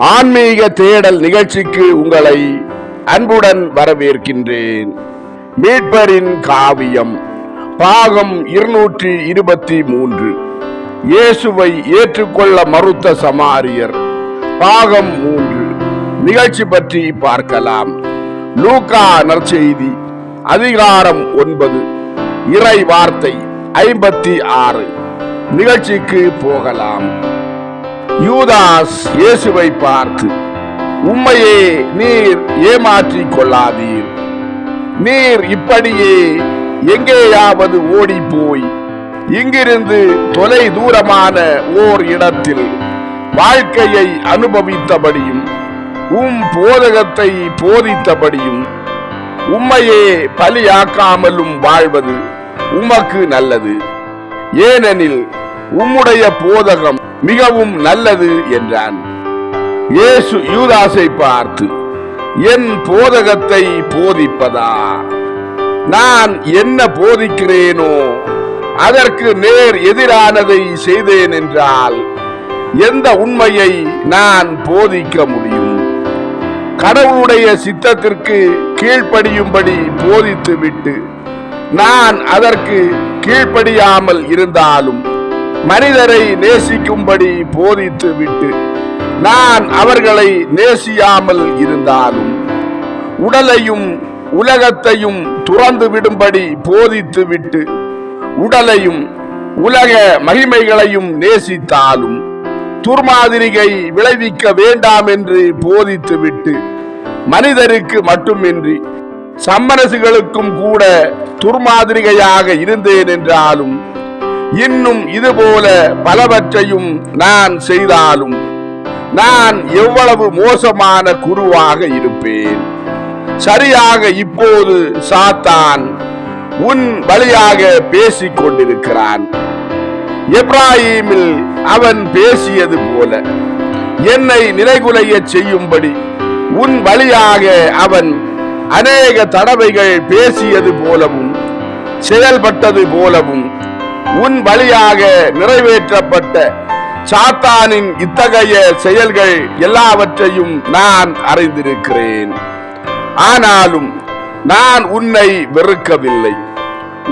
ஆன்மீக தேடல் நிகழ்ச்சிக்கு உங்களை அன்புடன் வரவேற்கின்றேன். மீட்பரின் காவியம் பாகம் 223 இயேசுவை ஏற்றுக்கொள்ள மறுத்த சமாரியர் பாகம் 3 நிகழ்ச்சி பற்றி பார்க்கலாம். லூக்கா நற்செய்தி அதிகாரம் 9 இறை வார்த்தை 56 நிகழ்ச்சிக்கு போகலாம். யூதாஸ் இயேசுவை பார்த்து, உம்மையே நீர் ஏமாற்றிக் கொள்ளாதீர். நீர் இப்படியே எங்கேயாவது ஓடி போய் இங்கிருந்து தொலை தூரமான ஓர் இடத்தில் வாழ்க்கையை அனுபவித்தபடியும் போதகத்தை போதித்தபடியும் உம்மையே பலியாக்காமலும் வாழ்வது உமக்கு நல்லது. ஏனெனில் உம்முடைய போதகம் மிகவும் நல்லது என்றான். இயேசு யூதாசை பார்த்து, என் போதகத்தை போதிப்பதா? நான் என்ன போதிக்கிறேனோ அதற்கு நேர் எதிரானதை செய்தேன் என்றால் எந்த உண்மையை நான் போதிக்க முடியும்? கடவுளுடைய சித்தத்திற்கு கீழ்ப்படியும்படி போதித்துவிட்டு நான் அதற்கு கீழ்ப்படியாமல் இருந்தாலும், மனிதரை நேசிக்கும்படி போதித்து விட்டு நான் அவர்களை நேசியாமல் இருந்தாலும், உடலையும் உலகத்தையும் துறந்து விடும்படி போதித்து விட்டு உடலையும் உலக மகிமைகளையும் நேசித்தாலும், துர்மாதிரிகை விளைவிக்க வேண்டாம் என்று போதித்து விட்டு மனிதருக்கு மட்டுமின்றி சம்மனசுகளுக்கும் கூட துர்மாதிரிகையாக இருந்தேன் என்றாலும், இன்னும் இதுபோல பலவற்றையும் நான் செய்தாலும் நான் எவ்வளவு மோசமான குருவாக இருப்பேன். சரியாக இப்போது சாத்தான் உன் வழியாக பேசிக் கொண்டிருக்கிறான். எப்ராஹீமில் அவன் பேசியது போல என்னை நிலைகுலைய செய்யும்படி உன் வழியாக அவன் அநேக தடவைகள் பேசியது போலவும் செயல்பட்டது போலவும் உன் வழியாக நிறைவேற்றப்பட்ட சாத்தானின் இத்தகைய செயல்கள் எல்லாவற்றையும் நான் அறிந்திருக்கிறேன். ஆனாலும் நான் உன்னை வெறுக்கவில்லை,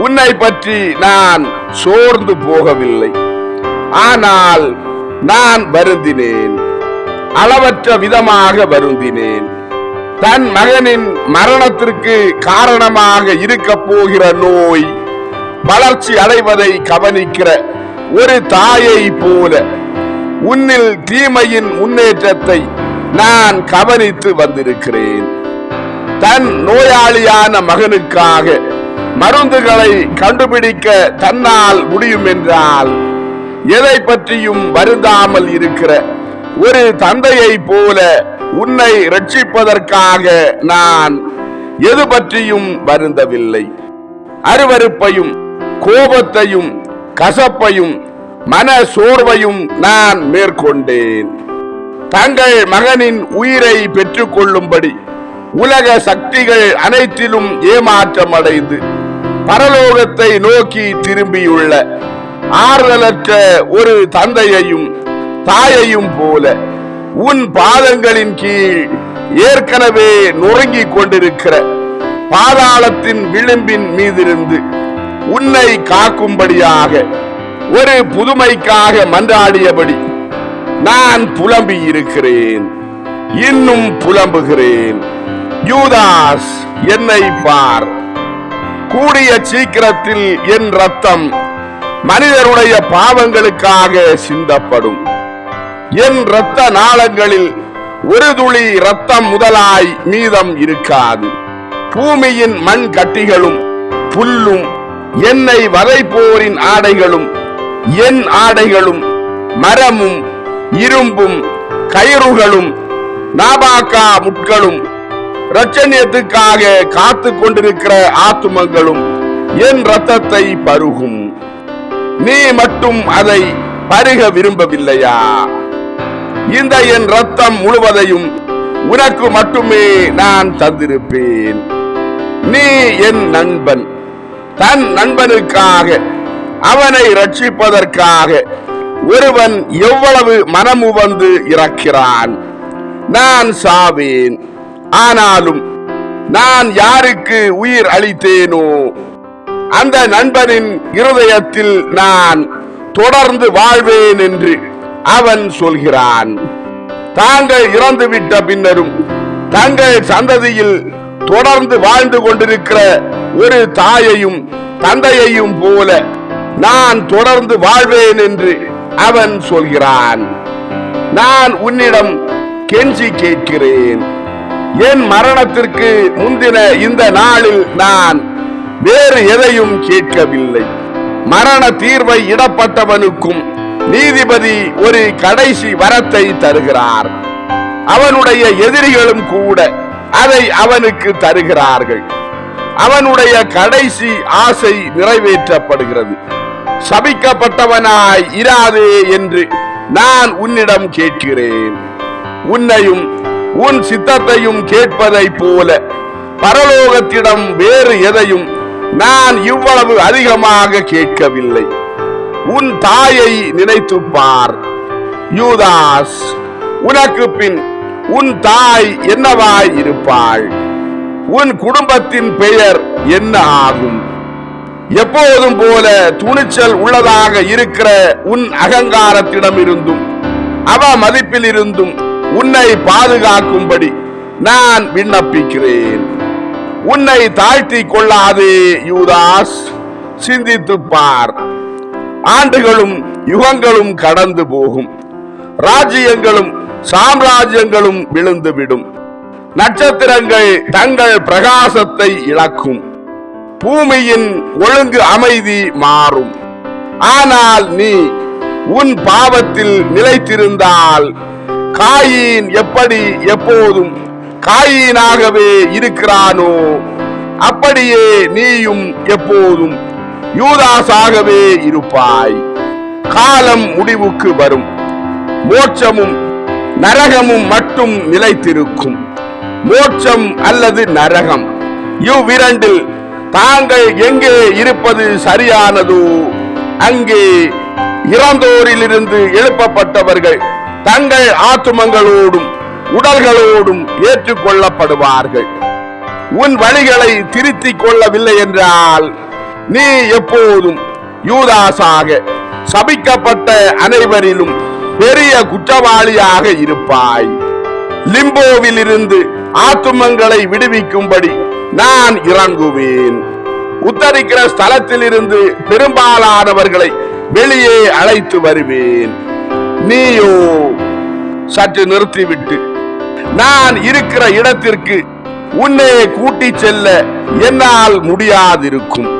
உன்னை பற்றி நான் சோர்ந்து போகவில்லை. ஆனால் நான் வருந்தினேன், அளவற்ற விதமாக வருந்தினேன். தன் மகனின் மரணத்திற்கு காரணமாக இருக்க போகிற நோய் வளர்ச்சி அடைவதை கவனிக்கிற ஒரு தாயை போல உன்னில் தீமையின் முன்னேற்றத்தை நான் கவனித்து வந்திருக்கிறேன். தன் நோயாளியான மகனுக்காக மருந்துகளை கண்டுபிடிக்க தன்னால் முடியும் என்றால், எதை பற்றியும் வருந்தாமல் இருக்கிற ஒரு தந்தையை போல உன்னை ரட்சிப்பதற்காக நான் எது பற்றியும் வருந்தவில்லை. அருவருப்பையும் கோபத்தையும் கசப்பையும் மன சோர்வையும் நான் மேற்கொண்டேன். தங்கள் மகனின் உயிரை பெற்றுக் கொள்ளும்படி உலக சக்திகள் அனைத்திலும் ஏமாற்றமடைந்து பரலோகத்தை நோக்கி திரும்பியுள்ள ஆறுதலற்ற ஒரு தந்தையையும் தாயையும் போல உன் பாதங்களின் கீழ் ஏற்கனவே நொறுங்கிக் கொண்டிருக்கிற பாதாளத்தின் விளிம்பின் மீதிருந்து உன்னை காக்கும்படியாக ஒரு புதுமைக்காக மன்றாடியபடி நான் புலம்பி இருக்கிறேன், இன்னும் புலம்புகிறேன். யூதாஸ், என்னை பார். கூடிய சீக்கிரத்தில் என் ரத்தம் மனிதருடைய பாவங்களுக்காக சிந்தப்படும். என் இரத்த நாளங்களில் ஒரு துளி ரத்தம் முதலாய் மீதம் இருக்காது. பூமியின் மண் கட்டிகளும் புல்லும் என்னை வதைப்போரின் ஆடைகளும் என் ஆடைகளும் மரமும் இரும்பும் கயிறுகளும் நாபாக்கா முட்களும் இரட்சணியத்துக்காக காத்து கொண்டிருக்கிற ஆத்துமங்களும் என் இரத்தத்தை பருகும். நீ மட்டும் அதை பருக விரும்பவில்லையா? இந்த என் இரத்தம் முழுவதையும் உனக்கு மட்டுமே நான் தந்திருப்பேன். நீ என் நண்பன். தன் நண்பனுக்காக அவனை ரட்சிப்பதற்காக ஒருவன் எவ்வளவு மனமுவந்து இறக்கிறான். நான் சாவேன். ஆனாலும் நான் யாருக்கு உயிர் அளித்தேனோ அந்த நண்பனின் இருதயத்தில் நான் தொடர்ந்து வாழ்வேன் என்று அவன் சொல்கிறான். தாங்கள் இறந்துவிட்ட பின்னரும் தங்கள் சந்ததியில் தொடர்ந்து வாழ்ந்து கொண்டிருக்கிற ஒரு தாயையும் தந்தையையும் போல நான் தொடர்ந்து வாழ்வேன் என்று அவன் சொல்கிறான். நான் உன்னிடம் கெஞ்சி கேட்கிறேன். என் மரணத்திற்கு முந்தின இந்த நாளில் நான் வேறு எதையும் கேட்கவில்லை. மரண தீர்வை இடப்பட்டவனுக்கும் நீதிபதி ஒரு கடைசி வரத்தை தருகிறார். அவனுடைய எதிரிகளும் கூட அதை அவனுக்கு தருகிறார்கள். அவனுடைய கடைசி ஆசை நிறைவேற்றப்படுகிறது. சபிக்கப்பட்டவனாய் இராதே என்று நான் உன்னிடம் கேட்கிறேன். உன்னையும் உன் சித்தத்தையும் கேட்பதை போல பரலோகத்திடம் வேறு எதையும் நான் இவ்வளவு அதிகமாக கேட்கவில்லை. உன் தாயை நினைத்து பார் யூதாஸ். உனக்கு பின் உன் தாய் என்னவாய் இருப்பாள்? உன் குடும்பத்தின் பெயர் என்ன ஆகும்? எப்போதும் போல துணிச்சல் உள்ளதாக இருக்கிற உன் அகங்காரத்திடம் இருந்தும் அவ மதிப்பில் இருந்தும் உன்னை பாதுகாக்கும்படி நான் விண்ணப்பிக்கிறேன். உன்னை தாழ்த்தி கொள்ளாதே யூதாஸ். சிந்தித்து பார். ஆண்டுகளும் யுகங்களும் கடந்து போகும். ராஜ்யங்களும் சாம்ராஜ்யங்களும் விழுந்துவிடும். நட்சத்திரங்கள் தங்கள் பிரகாசத்தை இழக்கும். பூமியின் ஒழுங்கு அமைதி மாறும். ஆனால் நீ உன் பாவத்தில் நிலைத்திருந்தால் காயீன் எப்படி எப்போதும் காயீனாகவே இருக்கிறானோ அப்படியே நீயும் எப்போதும் யூதாஸாகவே இருப்பாய். காலம் முடிவுக்கு வரும். மோட்சமும் நரகமும் மட்டும் நிலைத்திருக்கும். மோட்சம் அல்லது நரகம், இவ்விரண்டில் தாங்கள் எங்கே இருப்பது சரியானதோ அங்கே இறந்தோரிலிருந்து எழுப்பப்பட்டவர்கள் தங்கள் ஆத்துமங்களோடும் உடல்களோடும் ஏற்றுக்கொள்ளப்படுவார்கள். உன் வழிகளை திருத்திக் கொள்ளவில்லை என்றால் நீ எப்போதும் யூதாஸாக சபிக்கப்பட்ட அனைவரிலும் பெரிய குற்றவாளியாக இருப்பாய். லிம்போவில் இருந்து ஆத்துமங்களை விடுவிக்கும்படி நான் இறங்குவேன். உத்தரிக்கிற ஸ்தலத்தில் இருந்து பெரும்பாலானவர்களை வெளியே அழைத்து வருவேன். நீயோ சற்று நிறுத்திவிட்டு நான் இருக்கிற இடத்திற்கு உன்னை கூட்டி செல்ல என்னால் முடியாதிருக்கும்.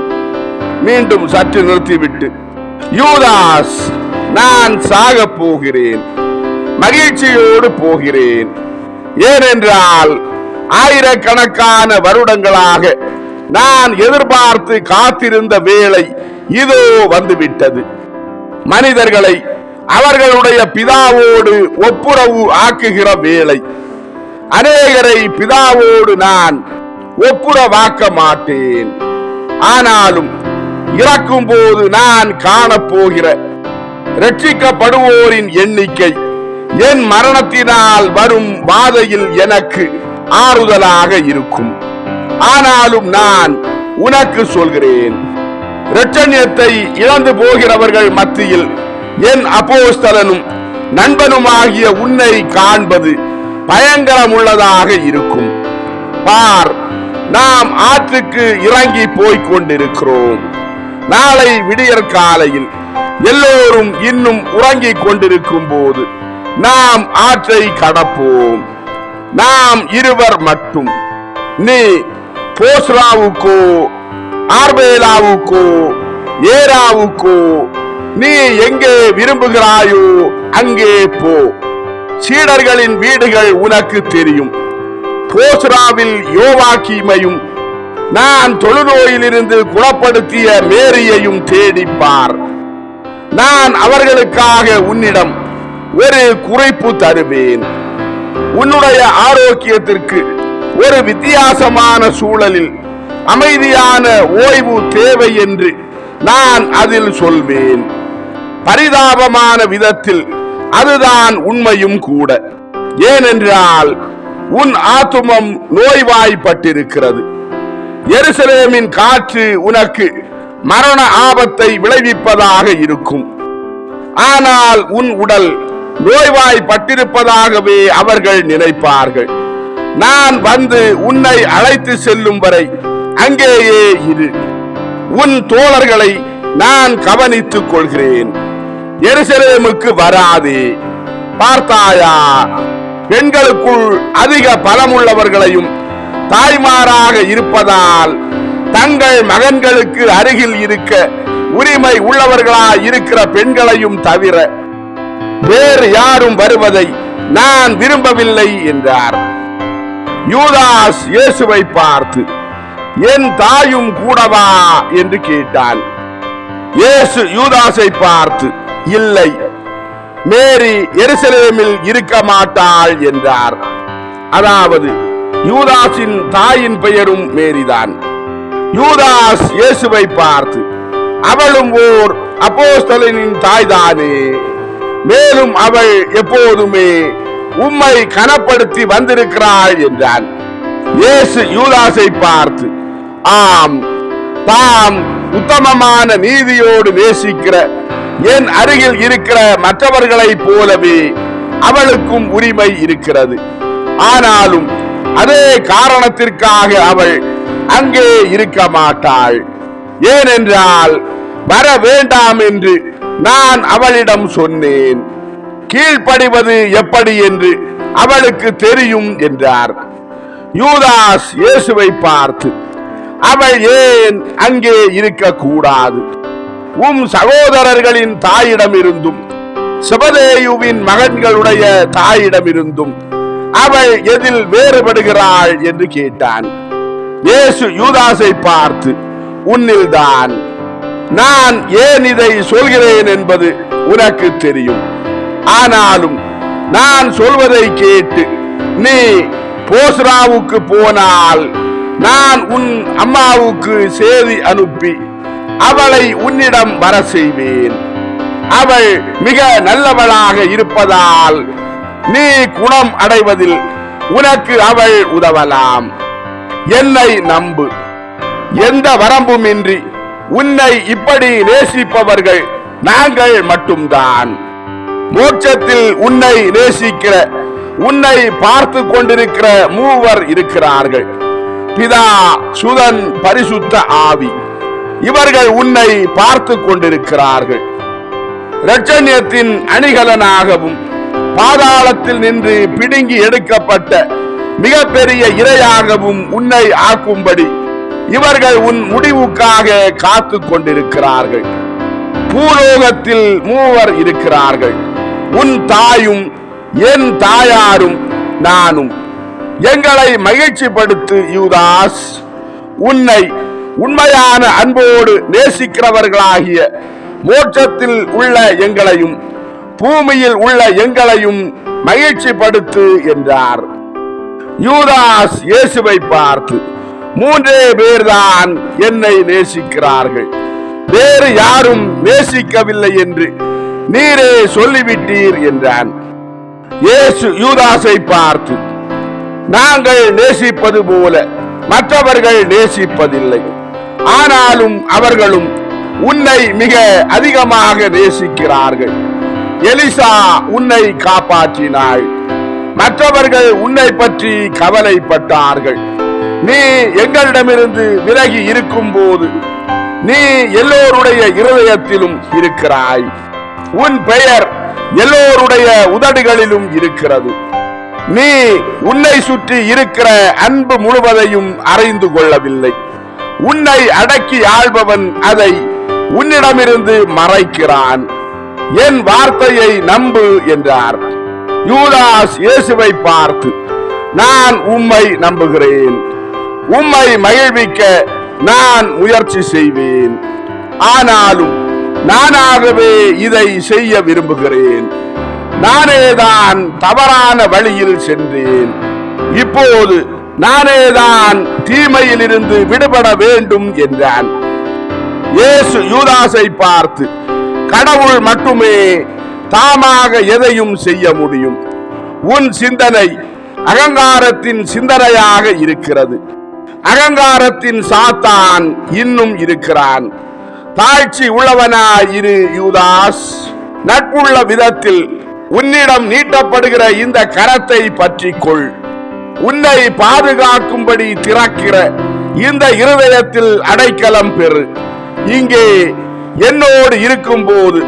மீண்டும் சற்று நிறுத்திவிட்டு, யூதாஸ், நான் சாக போகிறேன். மகிழ்ச்சியோடு போகிறேன். ஏனென்றால் ஆயிரக்கணக்கான வருடங்களாக நான் எதிர்பார்த்து காத்திருந்த வேளை இதோ வந்துவிட்டது. மனிதர்களை அவர்களுடைய பிதாவோடு ஒப்புரவு ஆக்குகிற வேளை. அநேகரை பிதாவோடு நான் ஒப்புரவாக்க மாட்டேன். ஆனாலும் இறக்கும் போது நான் காணப்போகிற ரட்சிக்கப்படுவோரின் எண்ணிக்கை என் மரணத்தினால் வரும் வாதையில் எனக்கு ஆறுதலாக இருக்கும். ஆனாலும் நான் உனக்கு சொல்கிறேன், இரட்சணியத்தை இழந்து போகிறவர்கள் மத்தியில் என் அப்போஸ்தலனும் நண்பனுமாகிய உன்னை காண்பது பயங்கரமுள்ளதாக இருக்கும். பார், நாம் ஆற்றுக்கு இறங்கி போய்க் கொண்டிருக்கிறோம். நாளை விடியற் காலையில் எல்லோரும் இன்னும் உறங்கிக் கொண்டிருக்கும் போது நாம் ஆற்றை கடப்போம். நாம் இருவர் மட்டும். நீ போஸ்ராவுக்கோ ஆர்பேலாவுக்கோ ஏராவுக்கோ நீ எங்கே விரும்புகிறாயோ அங்கே போ. சீடர்களின் வீடுகள் உனக்கு தெரியும். போஸ்ராவில் யோவாக்கீமையும் நான் தொழுநோயிலிருந்து குணப்படுத்திய மேரியையும் தேடிப்பார். நான் அவர்களுக்காக உன்னிடம் ஒரு குறிப்பு தருவேன். உன்னுடைய ஆரோக்கியத்திற்கு ஒரு வித்தியாசமான சூழலில் அமைதியான ஓய்வு தேவை என்று நான் அதில் சொல்வேன். பரிதாபமான விதத்தில் அதுதான் உண்மையும் கூட. ஏனென்றால் உன் ஆத்துமம் நோய்வாய்ப்பட்டிருக்கிறது. எருசலேமின் காற்று உனக்கு மரண ஆபத்தை விளைவிப்பதாக இருக்கும். ஆனால் உன் உடல் நோய்வாய்ப்பட்டிருப்பதாகவே அவர்கள் நினைப்பார்கள். நான் வந்து உன்னை அழைத்து செல்லும் வரை அங்கேயே இரு. உன் தோழர்களை நான் கவனித்துக் கொள்கிறேன். எருசலேமுக்கு வராதே. பார்த்தாயா, பெண்களுக்குள் அதிக பலமுள்ளவர்களையும் தாய்மாராக இருப்பதால் தங்கள் மகன்களுக்கு அருகில் இருக்க உரிமை உள்ளவர்களாய் இருக்கிற பெண்களையும் தவிர வேறு யாரும் வருவதை நான் விரும்பவில்லை என்றார். யூதாஸ் இயேசுவை பார்த்து, என் தாயும் கூடவா என்று கேட்டான். இயேசு யூதாஸை பார்த்து, இல்லை, மேரி எருசலேமில் இருக்க மாட்டாள் என்றார். அதாவது யூதாஸின் தாயின் பெயரும் மேரிதான். யூதாஸ் இயேசுவை பார்த்து, அவளும் ஓர் அப்போஸ்தலனின் தாய்தானே, மேலும் அவள் எப்போதுமே உம்மை கனப்படுத்தி வந்திருக்கிறாள் என்றான். இயேசு யூதாஸை பார்த்து, ஆம், தாம் உத்தமமான நீதியோடு நேசிக்கிற என் அருகில் இருக்கிற மற்றவர்களை போலவே அவளுக்கும் உரிமை இருக்கிறது. ஆனாலும் அதே காரணத்திற்காக அவள் அங்கே இருக்க மாட்டாள். ஏனென்றால் வர வேண்டாம் என்று நான் அவளிடம் சொன்னேன். கீழ்ப்படிவது எப்படி என்று அவளுக்கு தெரியும் என்றார். யூதாஸ் இயேசுவை பார்த்து, அவள் ஏன் அங்கே இருக்க கூடாது? உம் சகோதரர்களின் தாயிடமிருந்தும் செபதேயுவின் மகன்களுடைய தாயிடமிருந்தும் அவள் எதில் வேறுபடுகிறாள் என்று கேட்டான். இயேசு யூதாஸை பார்த்து, உன்னில்தான். நான் ஏன் இதை சொல்கிறேன் என்பது உனக்கு தெரியும். ஆனாலும் நான் சொல்வதை கேட்டு நீ போஸ்ராவுக்கு போனால் நான் உன் அம்மாவுக்கு செய்தி அனுப்பி அவளை உன்னிடம் வர செய்வேன். அவள் மிக நல்லவளாக இருப்பதால் நீ குணம் அடைவதில் உனக்கு அவள் உதவலாம். என்னை நம்பு. எந்த வரம்புமின்றி உன்னை இப்படி நேசிப்பவர்கள் நாங்கள் மட்டும்தான். மோட்சத்தில் உன்னை நேசிக்கிற, உன்னை பார்த்து கொண்டிருக்கிற மூவர் இருக்கிறார்கள், பிதா, சுதன், பரிசுத்த ஆவி. இவர்கள் உன்னை பார்த்து கொண்டிருக்கிறார்கள். இரட்சணியத்தின் அணிகலனாகவும் பாதாளத்தில் நின்று பிடுங்கி எடுக்கப்பட்ட மிகப்பெரிய இரையாகவும் உன்னை ஆக்கும்படி இவர்கள் உன் முடிவுக்காக காத்து கொண்டிருக்கிறார்கள். பூலோகத்தில் மூவர் இருக்கிறார்கள், உன் தாயும் என் தாயாரும் நானும். எங்களை மகிழ்ச்சிப்படுத்து யூதாஸ். உன்னை உண்மையான அன்போடு நேசிக்கிறவர்களாகிய மோட்சத்தில் உள்ள எங்களையும் பூமியில் உள்ள எங்களையும் மகிழ்ச்சிப்படுத்து என்றார். யூதாஸ் இயேசுவை பார்த்து, 3 பேர்தான் என்னை நேசிக்கிறார்கள், வேறு யாரும் நேசிக்கவில்லை என்று நீரே சொல்லிவிட்டீர் என்றான். இயேசு யூதாஸை பார்த்து, நாங்கள் நேசிப்பது போல மற்றவர்கள் நேசிப்பதில்லை. ஆனாலும் அவர்களும் உன்னை மிக அதிகமாக நேசிக்கிறார்கள். எலிசா உன்னை காப்பாற்றினாள். மற்றவர்கள் உன்னை பற்றி கவலைப்பட்டார்கள். நீ எங்களிடமிருந்து விலகி இருக்கும் போது நீ எல்லோருடைய இருதயத்திலும் இருக்கிறாய். உன் பெயர் எல்லோருடைய உதடுகளிலும் இருக்கிறது. நீ உன்னை சுற்றி இருக்கிற அன்பு முழுவதையும் அறிந்து கொள்ளவில்லை. உன்னை அடக்கி ஆள்பவன் அதை உன்னிடமிருந்து மறைக்கிறான். என் வார்த்தையை நம்பு என்றார். யூதாஸ் இயேசுவை பார்த்து, நான் உம்மை நம்புகிறேன். உம்மை மகிழ்விக்க நான் முயற்சி செய்வேன். ஆனாலும் நானாகவே இதை செய்ய விரும்புகிறேன். நானேதான் தவறான வழியில் சென்றேன். இப்போது நானேதான் தீமையில் இருந்து விடுபட வேண்டும் என்றான். இயேசு யூதாஸை பார்த்து, கடவுள் மட்டுமே தாமாக எதையும் செய்ய முடியும். உன் சிந்தனை அகங்காரத்தின் சிந்தனையாக இருக்கிறது. அகங்காரத்தின் சாத்தான் இன்னும் இருக்கிறான். தாழ்ச்சி உள்ளவனாய் இரு யூதாஸ். நட்புள்ள விதத்தில் உன்னிடம் நீட்டப்படுகிற இந்த கரத்தை பற்றிக்கொள். உன்னை பாதுகாக்கும்படி திறக்கிற இந்த இருதயத்தில் அடைக்கலம் பெறு. இங்கே என்னோடு இருக்கும் போது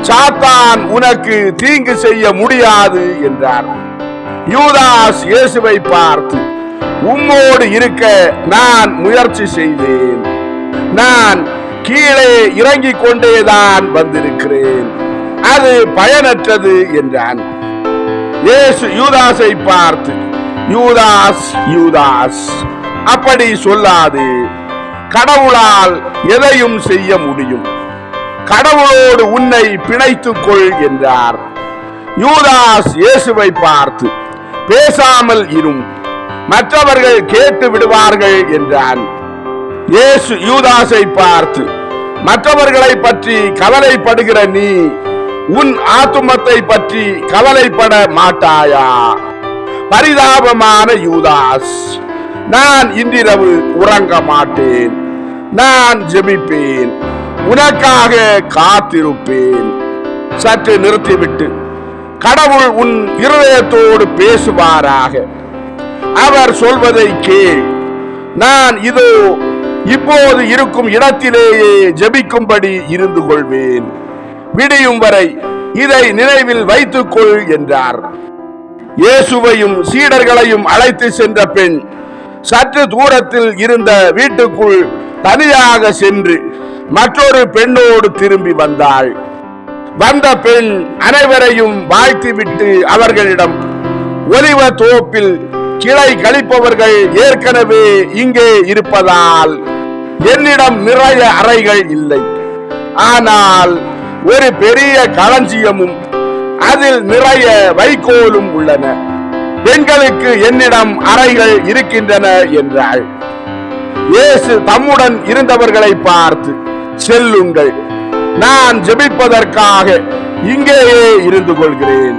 சாத்தான் உனக்கு தீங்கு செய்ய முடியாது என்றார். யூதாஸ் இயேசுவை பார்த்து, உம்மோடு இருக்க நான் முயற்சி செய்தேன். நான் கீழே இறங்கிக் கொண்டேதான் வந்திருக்கிறேன். அது பயனற்றது என்றான். இயேசு யூதாஸை பார்த்து, யூதாஸ் யூதாஸ், அப்படி சொல்லாது. கடவுளால் எதையும் செய்ய முடியும். கடவுளோடு உன்னை பிணைத்துக் கொள் என்றார். யூதாஸ் இயேசுவை பார்த்து, பேசாமல் இரும், மற்றவர்கள் கேட்டு விடுவார்கள் என்றான். இயேசு யூதாஸை பார்த்து, மற்றவர்களை பற்றி கவலைப்படுகிற நீ உன் ஆத்துமத்தை பற்றி கவலைப்பட மாட்டாயா? பரிதாபமான யூதாஸ், நான் இன்றிரவு உறங்க மாட்டேன். நான் ஜெபிப்பேன், உனக்காக காத்திருப்பேன். சற்று நிறுத்திவிட்டு, கடவுள் உன் இருதயத்தோடு பேசுவாராக. அவர் சொல்வதை கேள். நான் இதோ இப்போது இருக்கும் இடத்திலேயே ஜெபிக்கும்படி இருந்து கொள்வேன். விடியும் வரை இதை நினைவில் வைத்துக்கொள் என்றார். இயேசுவையும் சீடர்களையும் அழைத்து சென்ற பெண் சற்று தூரத்தில் இருந்த வீட்டுக்குள் தனியாக சென்று மற்றொரு பெண்ணோடு திரும்பி வந்தாள். வந்த பெண் அனைவரையும் வாழ்த்திவிட்டு அவர்களிடம், ஒலிவ தோப்பில் கிளை கழிப்பவர்கள் ஏற்கனவே இங்கே இருப்பதால் என்னிடம் நிறைய அறைகள் இல்லை. ஆனால் ஒரு பெரிய களஞ்சியமும் அதில் நிறைய வைக்கோலும் உள்ளன. பெண்களுக்கு என்னிடம் அறைகள் இருக்கின்றன என்றாள். இயேசு தம்முடன் இருந்தவர்களை பார்த்து, செல்லுங்கள், நான் ஜெபிப்பதற்காக இங்கேயே இருந்து கொள்கிறேன்.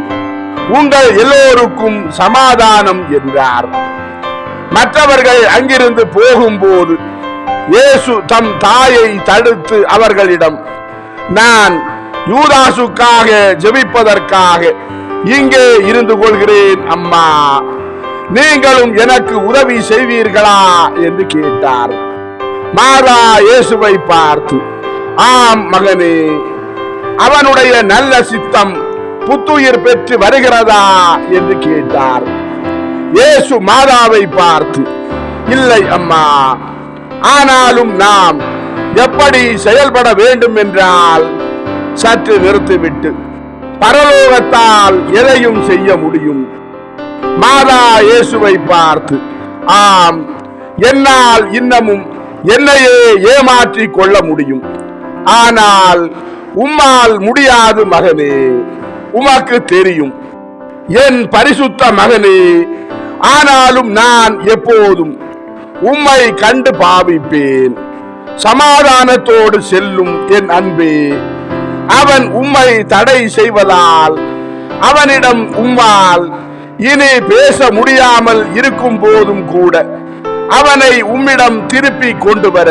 உங்கள் எல்லோருக்கும் சமாதானம் என்றார். மற்றவர்கள் அங்கிருந்து போகும்போது இயேசு தம் தாயை தடுத்து அவர்களிடம், நான் யூதாசுக்காக ஜெபிப்பதற்காக இங்கே இருந்து கொள்கிறேன் அம்மா. நீங்களும் எனக்கு உதவி செய்வீர்களா என்று கேட்டார். மாதா இயேசுவை பார்த்து, ஆம் மகனே, அவனுடைய நல்ல சித்தம் புத்துயிர் பெற்று வருகிறதா என்று கேட்டார். இயேசு மாதாவை பார்த்து, இல்லை அம்மா, ஆனாலும் நாம் எப்படி செயல்பட வேண்டும் என்றால், சற்று நிறுத்திவிட்டு, பரலோகத்தால் எதையும் செய்ய முடியும். மாதா இயேசுவை பார்த்து, ஆம், என்னால் இன்னமும் என்னையே ஏமாற்றிக் கொள்ள முடியும். ஆனால் உம்மால் முடியாது மகனே, உமக்கு தெரியும். என் பரிசுத்த மகனே, ஆனாலும் நான் எப்போதும் உம்மை கண்டு பாவிப்பேன். சமாதானத்தோடு செல்லும் என் அன்பே. அவன் உம்மை தடை செய்வதால் அவனிடம் உம்மால் இனி பேச முடியாமல் இருக்கும் போதும் கூட அவனை உம்மிடம் திருப்பி கொண்டு வர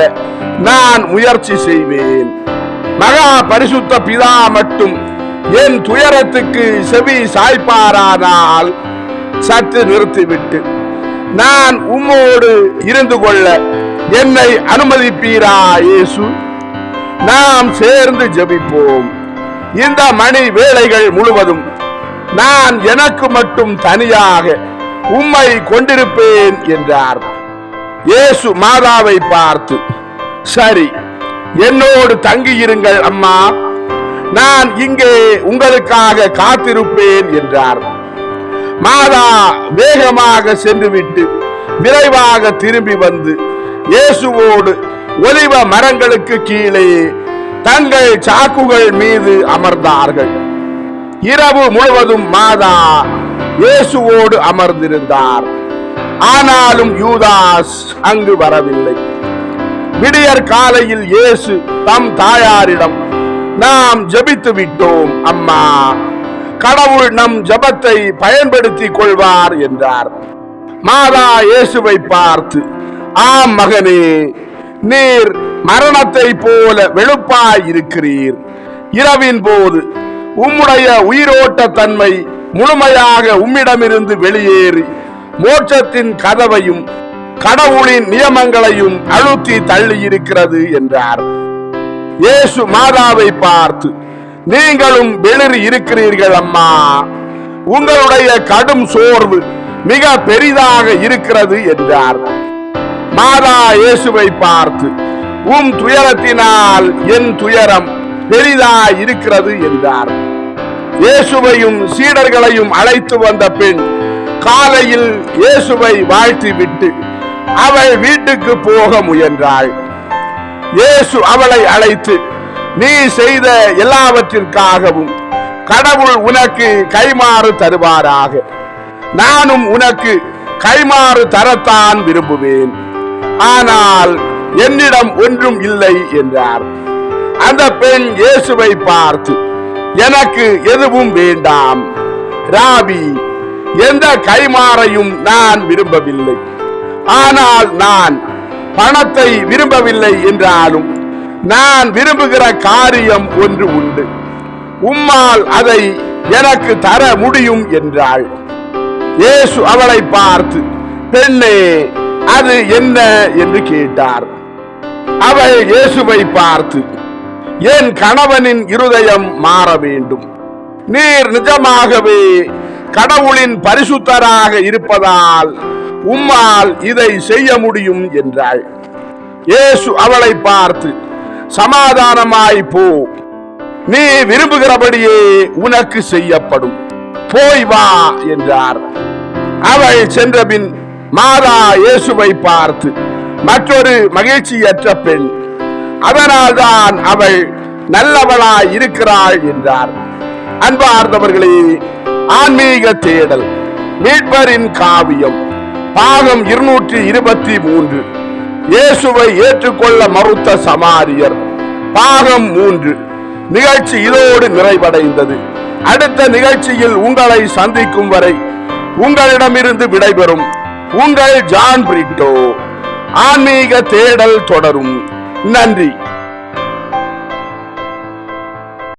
நான் முயற்சி செய்வேன். மகா பரிசுத்த பிதா மட்டும் என் துயரத்துக்கு செவி சாய்ப்பாரானால், சற்று நிறுத்திவிட்டு, நான் உம்மோடு இருந்து கொள்ள என்னை அனுமதிப்பீரா இயேசு? நாம் சேர்ந்து ஜெபிப்போம். இந்த மணி வேளைகள் முழுவதும் நான் எனக்கு மட்டும் தனியாக உம்மை கொண்டிருப்பேன் என்றார். இயேசு மாதாவை பார்த்து, சரி, என்னோடு தங்கியிருங்கள் அம்மா, நான் இங்கே உங்களுக்காக காத்திருப்பேன் என்றார். மாதா வேகமாக சென்றுவிட்டு விரைவாக திரும்பி வந்து இயேசுவோடு ஒலிவ மரங்களுக்கு கீழே தங்கள் சாக்குகள் மீது அமர்ந்தார்கள். இரவு முழுவதும் மாதா இயேசுவோடு அமர்ந்திருந்தார். ஆனாலும் யூதாஸ் அங்கு வரவில்லை. விடியற் காலையில் இயேசு தம் தாயாரிடம், நாம் ஜெபித்து விட்டோம் அம்மா, கடவுள் நம் ஜெபத்தை பயன்படுத்திக் கொள்வார் என்றார். மாதா இயேசுவை பார்த்து, ஆம் மகனே, நீர் மரணத்தை போல வெளுப்பாய் இருக்கிறீர். இரவின் போது உம்முடைய உயிரோட்ட தன்மை முழுமையாக உம்மிடமிருந்து வெளியேறி மோட்சத்தின் கதவையும் கடவுளின் நியமங்களையும் அழுத்தி தள்ளி இருக்கிறது என்றார். இயேசு மாதாவை பார்த்து, நீங்களும் வெளிரி இருக்கிறீர்கள் அம்மா, உங்களுடைய கடும் சோர்வு மிக பெரிதாக இருக்கிறது என்றார். மாதா இயேசுவை பார்த்து, உம் துயரத்தினால் என் துயரம் பெரிதாய் இருக்கிறது என்றார். இயேசுவையும் சீடர்களையும் அழைத்து வந்த பெண் காலையில் இயேசுவை வாழ்த்தி விட்டு அவள் வீட்டுக்கு போக முயன்றாள். இயேசு அவளை அழைத்து, நீ செய்த எல்லாவற்றிற்காகவும் கடவுள் உனக்கு கைமாறு தருவாராக. நானும் உனக்கு கைமாறு தரத்தான் விரும்புவேன், ஆனால் என்னிடம் ஒன்றும் இல்லை என்றார். அந்த பெண் இயேசுவை பார்த்து, எனக்கு எதுவும் வேண்டாம் ராபி, எந்த கைமாறையும் நான் விரும்பவில்லை. ஆனால் நான் பணத்தை விரும்பவில்லை என்றாலும் நான் விரும்புகிற காரியம் ஒன்று உண்டு, உம்மால் அதை எனக்கு தர முடியும் என்றாள். இயேசு அவளை பார்த்து, பெண்ணே, அது என்ன என்று கேட்டார். அவள் இயேசுவை பார்த்து, என் கணவனின் இருதயம் மாற வேண்டும். நீர் நிஜமாகவே கடவுளின் பரிசுத்தராக இருப்பதால் உம்மால் இதை செய்ய முடியும் என்றாள். இயேசு அவளை பார்த்து, சமாதானமாய் போ, நீ விரும்புகிறபடியே உனக்கு செய்யப்படும், போய் வா என்றார். அவள் சென்றபின் மாதா இயேசுவை பார்த்து, மற்றொரு மகிழ்ச்சியற்ற பெண், அதனால்தான் அவள் நல்லவளாய் இருக்கிறாள் என்றார். அன்பார்ந்தவர்களே, ஆன்மீக தேடல் மீட்பரின் காவியம் பாகம் 223 இயேசுவை ஏற்றுக்கொள்ள மறுத்த சமாரியர் பாகம் 3 நிகழ்ச்சி இதோடு நிறைவடைந்தது. அடுத்த நிகழ்ச்சியில் உங்களை சந்திக்கும் வரை உங்களிடமிருந்து விடைபெறும் உங்கள் ஜான் பிரிட்டோ. ஆன்மீக தேடல் தொடரும். நன்றி.